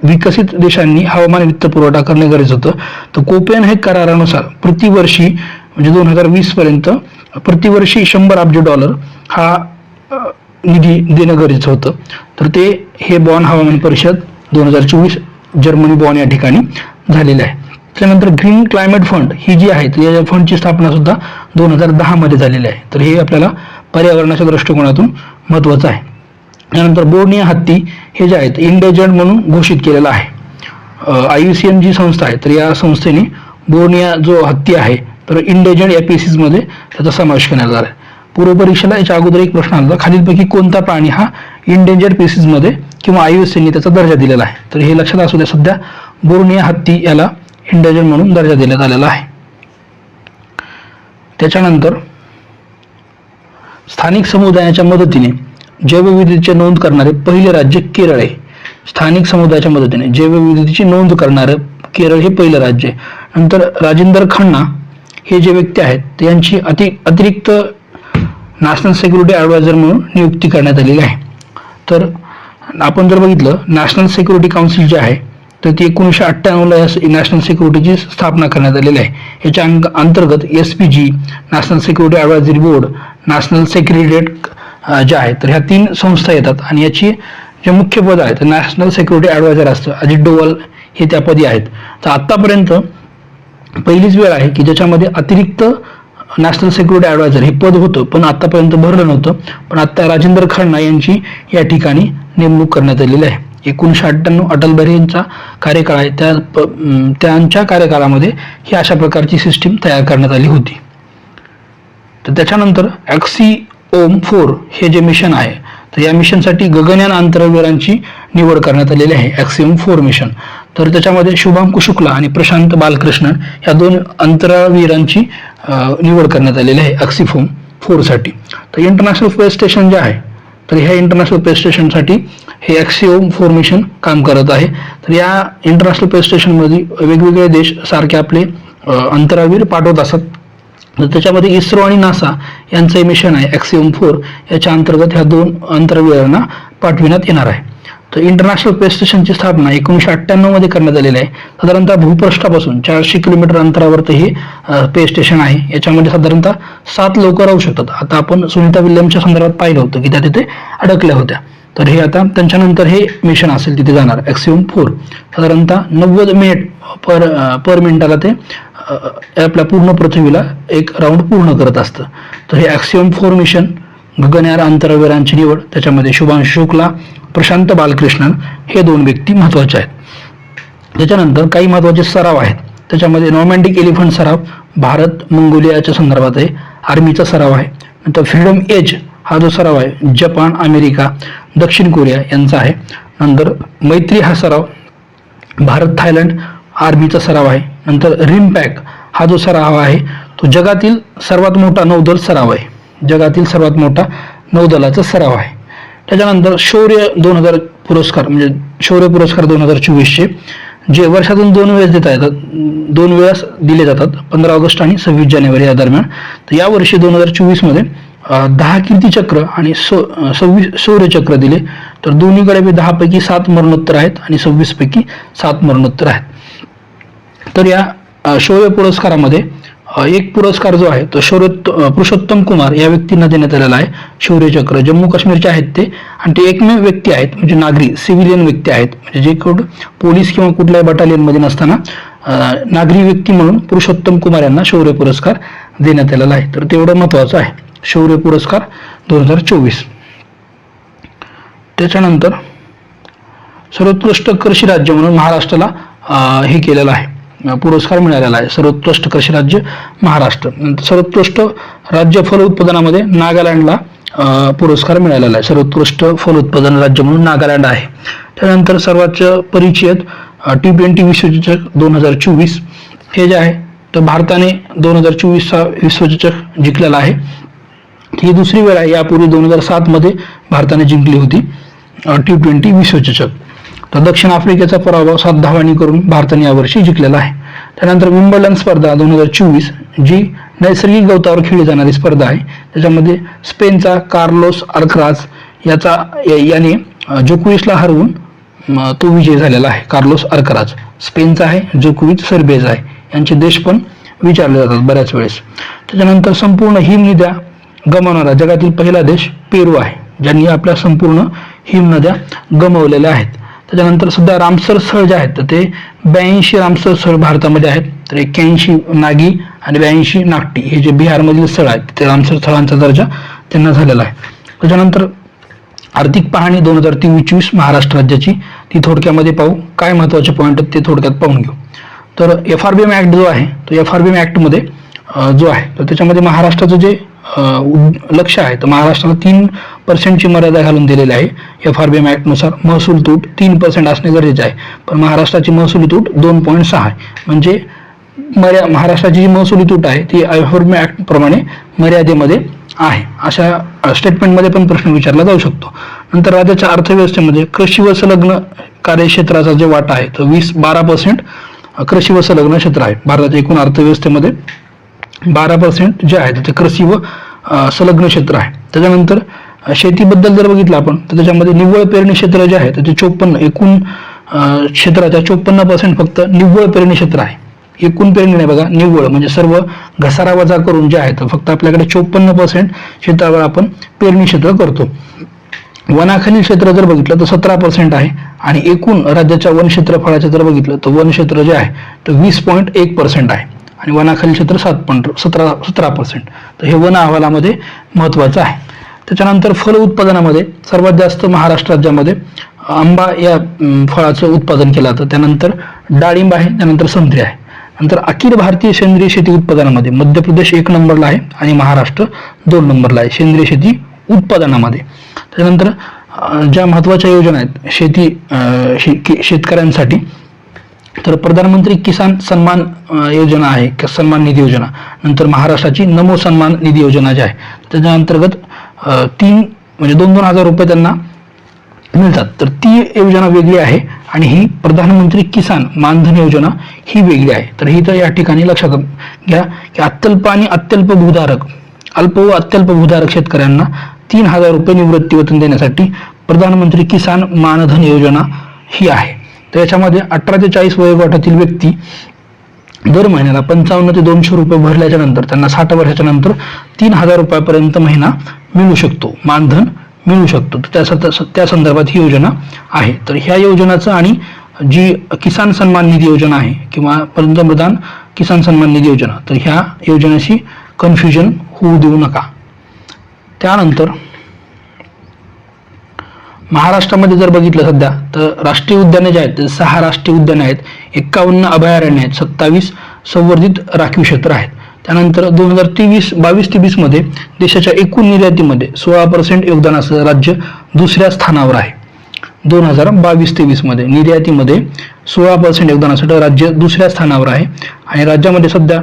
विकसित देशांनी हवामान वित्त पुरवठा करणे गरजेचं होतं. तर कोपेनहेग करारानुसार प्रतिवर्षी म्हणजे 2020 पर्यंत प्रतिवर्षी $100 अब्ज हा निधी देणं गरजेचं होतं. तर ते हे बॉन हवामान परिषद 2024 जर्मनी बॉन या ठिकाणी झालेलं आहे. त्यानंतर ग्रीन क्लायमेट फंड ही जी आहे तर या फंडची स्थापना सुद्धा 2010 मध्ये झालेली आहे. तर हे आपल्याला पर्यावरणाच्या दृष्टिकोनातून महत्त्वाचं आहे. त्यानंतर बोर्निया हत्ती हे जे आहेत इंडेंजर्ड म्हणून घोषित केलेलं आहे. IUCN जी संस्था आहे तर या संस्थेने बोर्निया जो हत्ती आहे तर इंडेंजर्ड या मध्ये त्याचा समावेश करण्यात आला आहे. पूर्व परीक्षेला याच्या अगोदर एक प्रश्न आला खालीलपैकी कोणता प्राणी हा इंडेंजर्ड मध्ये किंवा IUCN त्याचा दर्जा दिलेला आहे. तर हे लक्षात असू द्या. सध्या बोर्निया हत्ती याला इंडेंजर्ड म्हणून दर्जा देण्यात आलेला आहे. त्याच्यानंतर स्थानिक समुदायाच्या मदतीने जैवविविधतेची नोंद करणारे पहिले राज्य केरळ आहे. स्थानिक समुदायाच्या मदतीने जैवविविधतेची नोंद करणारे केरळ हे पहिलं राज्य आहे. नंतर राजेंद्र खन्ना हे जे व्यक्ती आहेत त्यांची अतिरिक्त नॅशनल सिक्युरिटी ॲडवायझर म्हणून नियुक्ती करण्यात आलेली आहे. तर आपण जर बघितलं नॅशनल सिक्युरिटी काउन्सिल जे आहे तर ती 1998ला या नॅशनल सिक्युरिटीची स्थापना करण्यात आलेली आहे. याच्या अंतर्गत SPG national security advisory board national secretariat जे आहे तर ह्या 3 संस्था येतात आणि याची जे मुख्य पद आहे तर नॅशनल सिक्युरिटी ॲडवायझर असतं. अजित डोवाल हे त्या पदी आहेत. तर आत्तापर्यंत पहिलीच वेळ आहे की ज्याच्यामध्ये अतिरिक्त नॅशनल सिक्युरिटी ॲडवायझर हे पद होतं पण आतापर्यंत भरलं नव्हतं. पण आता राजेंद्र खन्ना यांची या ठिकाणी नेमणूक करण्यात आलेली आहे. 1998 अटल बिहारी यांचा कार्यकाळ आहे त्यांच्या कार्यकाळामध्ये ही अशा प्रकारची सिस्टीम तयार करण्यात आली होती. तर त्याच्यानंतर ॲक्सिओम 4 हे जे मिशन आहे तर या मिशनसाठी गगनयान अंतराळवीरांची निवड करण्यात आलेली आहे. ॲक्सिओम 4 मिशन तर त्याच्यामध्ये शुभांकु शुक्ला आणि प्रशांत बालकृष्णन या 2 अंतराळवीरांची निवड करण्यात आलेली आहे ॲक्सिओम 4 साठी. तर इंटरनॅशनल स्पेस स्टेशन जे आहे तर ह्या इंटरनॅशनल स्पेस स्टेशनसाठी हे ॲक्सिओम 4 मिशन काम करत आहे. तर या इंटरनॅशनल स्पेस स्टेशनमध्ये वेगवेगळे देश सारखे आपले अंतराळवीर पाठवत असतात. तर त्याच्यामध्ये इस्रो आणि नासा यांचं हे मिशन आहे ॲक्सिओम 4 याच्या अंतर्गत ह्या 2 अंतराळवीरांना पाठविण्यात येणार आहे. तर इंटरनॅशनल स्पेस स्टेशनची स्थापना 1998 मध्ये करण्यात आलेली आहे. साधारणतः भूपृष्ठापासून 400 किलोमीटर अंतरावर हे स्पेस स्टेशन आहे. याच्यामध्ये साधारणतः 7 लोक राहू शकतात. आता आपण सुनीता विल्यमच्या संदर्भात पाहिलं होतं की त्या तिथे अडकल्या होत्या. तर हे आता त्यांच्यानंतर हे मिशन असेल तिथे जाणार ॲक्सिओम 4. साधारणतः 90 मिनिट पर मिनिटाला ते आपल्या पूर्ण पृथ्वीला एक राऊंड पूर्ण करत असतं. तर हे ॲक्सिओम 4 मिशन गगनयान अंतराळवीरांची निवड त्याच्यामध्ये शुभांशु शुक्ला प्रशांत बालकृष्णन हे 2 व्यक्ती महत्त्वाचे आहेत. त्याच्यानंतर काही महत्त्वाचे सराव आहेत. त्याच्यामध्ये नॉर्मॅन्डिक एलिफंट सराव भारत मंगोलियाच्या संदर्भात आहे. आर्मीचा सराव आहे. नंतर फ्रीडम एज हा जो सराव आहे जपान अमेरिका दक्षिण कोरिया यांचा आहे. नंतर मैत्री हा सराव भारत थायलंड आर्मीचा सराव आहे. नंतर रिमपॅक हा जो सराव आहे तो जगातील सर्वात मोठा नौदल सराव आहे. जगातील सर्वात मोठा नौदलाचा सराव आहे. त्याच्यानंतर शौर्य 2000 पुरस्कार म्हणजे शौर्य पुरस्कार 2024चे, जे वर्षातून 2 वेळेस देता येतात, 2 वेळेस दिले जातात, 15 ऑगस्ट आणि 26 जानेवारी या दरम्यान. तर यावर्षी 2024 मध्ये 10 कीर्तीचक्र आणि 26 शौर्यचक्र दिले. तर दोन्हीकडे 10 पैकी 7 मरणोत्तर आहेत आणि 26 पैकी 7 मरणोत्तर आहेत. तर या शौर्य पुरस्कारामध्ये एक पुरस्कार जो आहे तो पुरुषोत्तम कुमार या व्यक्तींना देण्यात आलेला आहे. शौर्यचक्र जम्मू काश्मीरचे आहेत ते, आणि ते एकमेव व्यक्ती आहेत, म्हणजे नागरी सिव्हिलियन व्यक्ती आहेत, म्हणजे जे पोलीस किंवा कुठल्याही बटालियनमध्ये नसताना नागरी व्यक्ती म्हणून पुरुषोत्तम कुमार यांना शौर्य पुरस्कार देण्यात आलेला आहे. तर तेवढं महत्त्वाचं आहे शौर्य पुरस्कार 2024. त्याच्यानंतर सर्वोत्कृष्ट कृषी राज्य म्हणून महाराष्ट्राला हे केलेलं आहे, पुरस्कार मिळालेला आहे. सर्वोत्कृष्ट कृषी राज्य महाराष्ट्र. सर्वोत्कृष्ट राज्य फल उत्पादनामध्ये नागालँडला पुरस्कार मिळालेला आहे. सर्वोत्कृष्ट फल उत्पादन राज्य म्हणून नागालँड आहे. त्यानंतर सर्वात परिचित T20 विश्वचषक 2024 हे जे आहे तर भारताने 2024चा विश्वचषक जिंकलेला आहे. ही दुसरी वेळ आहे, यापूर्वी 2007 मध्ये भारताने जिंकली होती T20 विश्वचषक. तर दक्षिण आफ्रिकेचा पराभव 7 धावांनी करून भारताने यावर्षी जिंकलेला आहे. त्यानंतर विम्बल्डन स्पर्धा 2024 जी नैसर्गिक गवतावर खेळली जाणारी स्पर्धा आहे. त्याच्यामध्ये स्पेनचा कार्लोस अल्कराज याने जोकोविचला हरवून तो विजय झालेला आहे. कार्लोस अल्कराज स्पेनचा आहे, जोकोविच सर्बियाचा आहे. यांचे देश पण विचारले जातात बऱ्याच वेळेस. त्याच्यानंतर संपूर्ण हिमनद्या गमावणारा जगातील पहिला देश पेरू आहे, ज्यांनी आपल्या संपूर्ण हिमनद्या गमावलेल्या आहेत. त्याच्यानंतर सध्या रामसर स्थळ जे आहेत तर ते 82 रामसर स्थळ भारतामध्ये आहेत. तर 81 नागी आणि 82 नागटी हे जे बिहारमधील स्थळ आहेत ते रामसर स्थळांचा दर्जा त्यांना झालेला आहे. त्याच्यानंतर आर्थिक पाहणी 2023 महाराष्ट्र राज्याची, ती थोडक्यामध्ये पाहू. काय महत्त्वाचे पॉईंट आहेत ते थोडक्यात पाहून घेऊ. तर FRBM ॲक्ट जो आहे तो FRBM ॲक्टमध्ये जो आहे तर त्याच्यामध्ये महाराष्ट्राचं जे लक्ष आहे तर महाराष्ट्राला 3% मर्यादा घालून दिलेली आहे. FRBM ॲक्टनुसार महसूल तूट 3% असणे गरजेचे आहे, पण महाराष्ट्राची महसुली तूट 2.6 आहे. म्हणजे महाराष्ट्राची जी महसुली तूट आहे ती FRBM ॲक्ट प्रमाणे मर्यादेमध्ये आहे. अशा स्टेटमेंटमध्ये पण प्रश्न विचारला जाऊ शकतो. नंतर राज्याच्या अर्थव्यवस्थेमध्ये कृषी व संलग्न कार्यक्षेत्राचा जे वाटा आहे तर 12% कृषी व संलग्न क्षेत्र आहे. भारताच्या एकूण अर्थव्यवस्थेमध्ये 12% जे आहे ते कृषी व संलग्न क्षेत्र आहे. त्याच्यानंतर शेतीबद्दल जर बघितलं आपण तर त्याच्यामध्ये निव्वळ पेरणी क्षेत्र जे आहे तर ते 54, एकूण क्षेत्राच्या 54% फक्त निव्वळ पेरणी क्षेत्र आहे. एकूण पेरणी नाही बघा, निव्वळ म्हणजे सर्व घसारा वजा करून जे आहे तर फक्त आपल्याकडे 54% क्षेत्रावर आपण पेरणी क्षेत्र करतो. वनाखालील क्षेत्र जर बघितलं तर 17% आहे, आणि एकूण राज्याच्या वन क्षेत्रफळाचं जर बघितलं तर वन क्षेत्र जे आहे तर 20.1% आहे, आणि वनाखालील क्षेत्र 17%. तर हे वन अहवालामध्ये महत्त्वाचं आहे. त्याच्यानंतर फल उत्पादनामध्ये सर्वात जास्त महाराष्ट्र राज्यामध्ये आंबा या फळाचं उत्पादन केलं जातं. त्यानंतर डाळिंब आहे, त्यानंतर संत्री आहे. नंतर अखिल भारतीय सेंद्रिय शेती उत्पादनामध्ये मध्य प्रदेश 1 नंबरला आहे आणि महाराष्ट्र 2 नंबरला आहे शेंद्रिय शेती उत्पादनामध्ये. त्यानंतर ज्या महत्त्वाच्या योजना आहेत शेतकऱ्यांसाठी तर प्रधानमंत्री किसान सन्मान योजना आहे, सन्मान निधी योजना. नंतर महाराष्ट्राची नमो सन्मान निधी योजना जी आहे त्याच्या अंतर्गत 2,000 रुपये त्यांना मिळतात. तर ती योजना वेगळी आहे, आणि ही प्रधानमंत्री किसान मानधन योजना ही वेगळी आहे. तर ही तर या ठिकाणी लक्षात घ्या की अत्यल्प आणि अत्यल्प भूधारक, अल्प व अत्यल्प भूधारक शेतकऱ्यांना 3,000 रुपये निवृत्तीवेतन देण्यासाठी प्रधानमंत्री किसान मानधन योजना ही आहे. तर याच्यामध्ये 18 ते 40 वयोगटातील व्यक्ती दर महिन्याला 55 ते 200 रुपये भरल्याच्या नंतर त्यांना 60 वर्षाच्या नंतर 3,000 रुपयापर्यंत महिना मिळू शकतो, मानधन मिळू शकतो. त्या संदर्भात ही योजना आहे. तर ह्या योजनाचं आणि जी किसान सन्मान निधी योजना आहे किंवा पंतप्रधान किसान सन्मान निधी योजना, तर ह्या योजनेशी कन्फ्युजन होऊ देऊ नका. त्यानंतर महाराष्ट्रामध्ये जर बघितलं सध्या तर राष्ट्रीय उद्याने जे आहेत 6 राष्ट्रीय उद्याने आहेत, 51 अभयारण्य आहेत, 27 संवर्धित राखीव क्षेत्र आहेत. त्यानंतर 2022-23 मध्ये देशाच्या एकूण निर्यातीमध्ये 16% योगदानासह राज्य दुसऱ्या स्थानावर आहे. 2022-23 मध्ये निर्यातीमध्ये 16% योगदानासाठी राज्य दुसऱ्या स्थानावर आहे, आणि राज्यामध्ये सध्या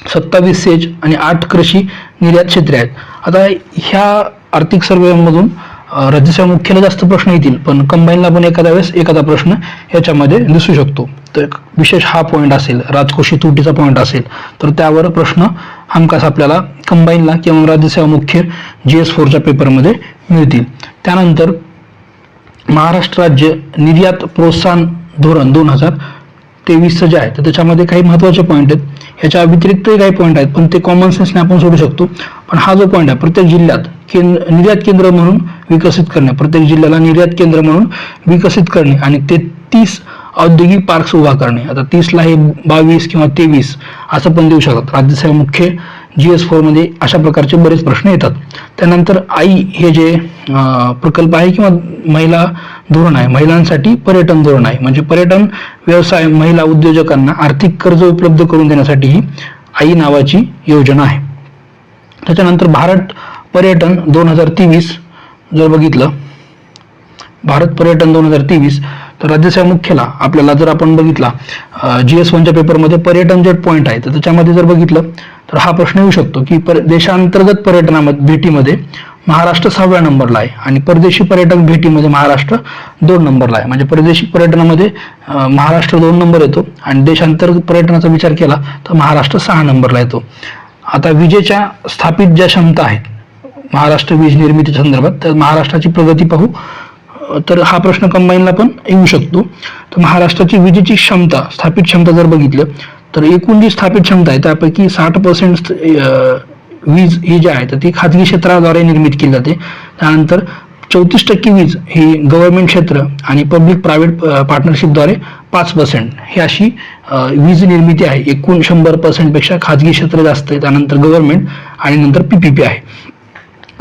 27 सेज आणि 8 कृषी निर्यात क्षेत्रे आहेत. आता ह्या आर्थिक सर्वेमधून राज्यसेवा मुख्याला जास्त प्रश्न येतील, पण कंबाईनला पण एखाद्या वेळेस एखादा प्रश्न याच्यामध्ये दिसू शकतो. तर विशेष हा पॉईंट असेल, राजकोषीय तुटीचा पॉईंट असेल, तर त्यावर प्रश्न हमखास आपल्याला कंबाईनला किंवा राज्यसेवा मुख्य GS4च्या पेपरमध्ये मिळतील. त्यानंतर महाराष्ट्र राज्य निर्यात प्रोत्साहन धोरण 2023 जे आहे, तर त्याच्यामध्ये काही महत्त्वाचे पॉईंट आहेत. ह्याच्या व्यतिरिक्तही काही पॉईंट आहेत, पण ते कॉमन सेन्सने आपण सोडू शकतो. पण हा जो पॉईंट आहे, प्रत्येक जिल्ह्यात निर्यात केंद्र म्हणून विकसित करणे, प्रत्येक जिल्ह्याला निर्यात केंद्र म्हणून विकसित करणे आणि ते 30 औद्योगिक पार्क्स उभा करणे. आता 30ला हे 22 किंवा 23 असं पण देऊ शकतात. राज्यसेवा मुख्य GS4 मध्ये अशा प्रकारचे बरेच प्रश्न येतात. त्यानंतर आई हे जे प्रकल्प आहे किंवा महिला धोरण आहे, महिलांसाठी पर्यटन धोरण आहे, म्हणजे पर्यटन व्यवसाय महिला उद्योजकांना आर्थिक कर्ज उपलब्ध करून देण्यासाठी ही आई नावाची योजना आहे. त्याच्यानंतर भारत पर्यटन 2023 जर बघितलं, भारत पर्यटन 2023, तर राज्यसेवा मुख्याला आपल्याला जर आपण बघितला GS1च्या पेपरमध्ये पर्यटन जे पॉईंट आहे, तर त्याच्यामध्ये जर बघितलं तर हा प्रश्न येऊ शकतो की देशांतर्गत पर्यटनामध्ये भेटीमध्ये महाराष्ट्र 6व्या नंबरला आहे आणि परदेशी पर्यटक भेटीमध्ये महाराष्ट्र 2 नंबरला आहे. म्हणजे परदेशी पर्यटनामध्ये महाराष्ट्र 2 नंबर येतो आणि देशांतर्गत पर्यटनाचा विचार केला तर महाराष्ट्र 6 नंबरला येतो. आता विजेच्या स्थापित ज्या क्षमता आहेत महाराष्ट्र वीज निर्मिती संदर्भात, तर महाराष्ट्राची प्रगती पाहू. तर हा प्रश्न कंबाईनला पण येऊ शकतो. तर महाराष्ट्राची विजेची क्षमता, स्थापित क्षमता जर बघितलं तर एकूण जी स्थापित क्षमता आहे त्यापैकी 60% वीज ही जी आहे तर ती खाजगी क्षेत्राद्वारे निर्मित केली जाते. त्यानंतर 34% वीज ही गव्हर्नमेंट क्षेत्र आणि पब्लिक प्रायव्हेट पार्टनरशिपद्वारे 5% ही अशी वीज निर्मिती आहे. एकूण 100% पेक्षा खाजगी क्षेत्र जास्त आहे, त्यानंतर गव्हर्नमेंट आणि नंतर PPP आहे.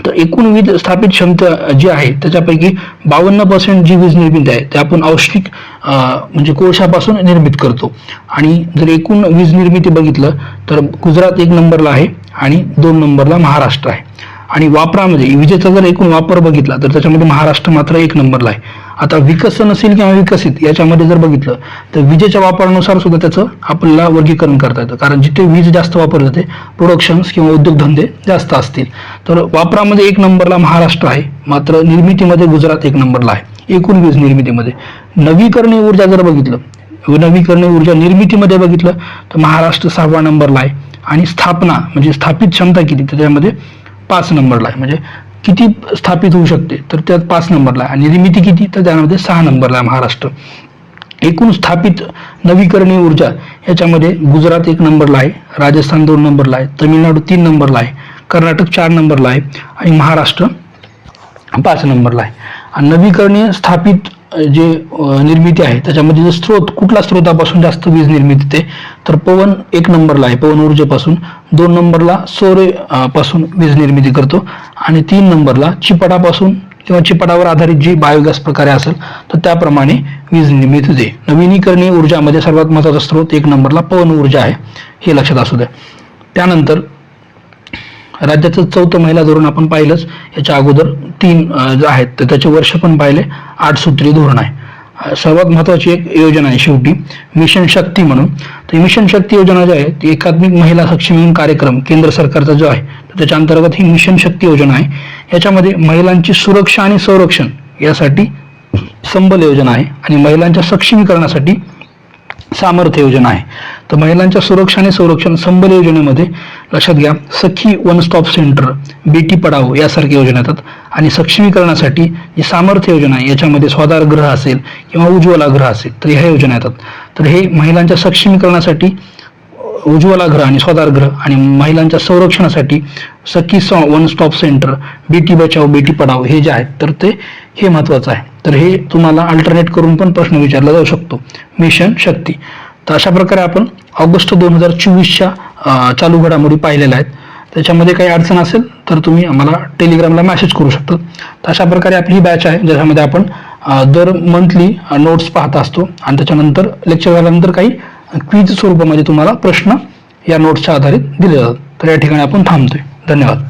तर एकूण वीज स्थापित क्षमता जी आहे त्याच्यापैकी 52% जी वीज निर्मिती आहे ते आपण औष्णिक म्हणजे कोळशापासून निर्मित करतो. आणि जर एकूण वीज निर्मिती बघितलं तर गुजरात 1 नंबरला आहे आणि 2 नंबरला महाराष्ट्र आहे. आणि वापरामध्ये विजेचा जर एकूण वापर बघितला तर त्याच्यामध्ये महाराष्ट्र मात्र 1 नंबरला आहे. आता विकसनशील किंवा विकसित याच्यामध्ये जर बघितलं तर विजेच्या वापरानुसार सुद्धा त्याचं आपल्याला वर्गीकरण करता येतं, कारण जिथे वीज जास्त वापरली जाते प्रोडक्शन्स किंवा उद्योगधंदे जास्त असतील. तर वापरामध्ये 1 नंबरला महाराष्ट्र आहे, मात्र निर्मितीमध्ये गुजरात 1 नंबरला आहे एकूण वीज निर्मितीमध्ये. नवीकरणीय ऊर्जा जर बघितलं, नवीकरणीय ऊर्जा निर्मितीमध्ये बघितलं तर महाराष्ट्र 6व्या नंबरला आहे आणि स्थापना म्हणजे स्थापित क्षमता किती त्याच्यामध्ये 5 नंबरला आहे. म्हणजे किती स्थापित होऊ शकते तर त्यात 5 नंबरला आहे आणि निर्मिती किती तर त्यामध्ये 6 नंबरला आहे महाराष्ट्र. एकूण स्थापित नवीकरणीय ऊर्जा याच्यामध्ये गुजरात 1 नंबरला आहे, राजस्थान 2 नंबरला आहे, तमिळनाडू 3 नंबरला आहे, कर्नाटक 4 नंबरला आहे आणि महाराष्ट्र 5 नंबरला आहे. आणि नवीकरणीय स्थापित जे निर्मिती आहे त्याच्यामध्ये जे स्रोत, कुठल्या स्रोतापासून जास्त वीज निर्मिती होते तर पवन 1 नंबरला आहे, पवन ऊर्जेपासून. 2 नंबरला सौर पासून वीज निर्मिती करतो आणि 3 नंबरला चिपाटापासून किंवा चिपाटावर आधारित जी बायोगॅस प्रकारे असेल तर त्याप्रमाणे वीज निर्मिती होते. नवीनीकरणीय ऊर्जामध्ये सर्वात महत्त्वाचा स्रोत 1 नंबरला पवन ऊर्जा आहे, हे लक्षात असू द्या. त्यानंतर राज्याचं 4थं महिला धोरण आपण पाहिलंच, याच्या अगोदर 3 आहेत तर त्याचे वर्ष पण पाहिले. 8 सूत्री धोरण आहे. सर्वात महत्त्वाची एक योजना आहे शेवटी मिशन शक्ती म्हणून. तर मिशन शक्ती योजना जी आहे ती एकात्मिक महिला सक्षमीकरण कार्यक्रम केंद्र सरकारचा जो आहे तर त्याच्या अंतर्गत ही मिशन शक्ती योजना आहे. याच्यामध्ये महिलांची सुरक्षा आणि संरक्षण यासाठी संबल योजना आहे आणि महिलांच्या सक्षमीकरणासाठी सामर्थ्य योजना आहे. तर महिलांच्या सुरक्षा आणि संरक्षण संबल योजनेमध्ये लक्षात घ्या सखी one stop centre, Beti Padhao यासारख्या योजना येतात. आणि सक्षमीकरणासाठी जी सामर्थ्य योजना आहे याच्यामध्ये स्वाधारगृह असेल किंवा उज्ज्वला गृह असेल तर ह्या योजना येतात. तर हे महिलांच्या सक्षमीकरणासाठी उज्ज्वला गृह आणि स्वाधारगृह आणि महिलांच्या संरक्षणासाठी सखी one stop centre, Beti Bachao Beti Padhao हे जे आहेत तर ते हे महत्त्वाचं आहे. तर हे तुम्हाला अल्टरनेट करून पण प्रश्न विचारला जाऊ शकतो मिशन शक्ती. तर अशा प्रकारे आपण ऑगस्ट 2024च्या चालू घडामोडी पाहिलेल्या आहेत. त्याच्यामध्ये काही अडचण असेल तर तुम्ही आम्हाला टेलिग्रामला मेसेज करू शकता. तर अशा प्रकारे आपली ही बॅच आहे ज्याच्यामध्ये आपण दर मंथली नोट्स पाहत असतो आणि त्याच्यानंतर लेक्चर झाल्यानंतर काही क्विज स्वरूपामध्ये तुम्हाला प्रश्न या नोट्सच्या आधारित दिले जातात. तर या ठिकाणी आपण थांबतोय. धन्यवाद.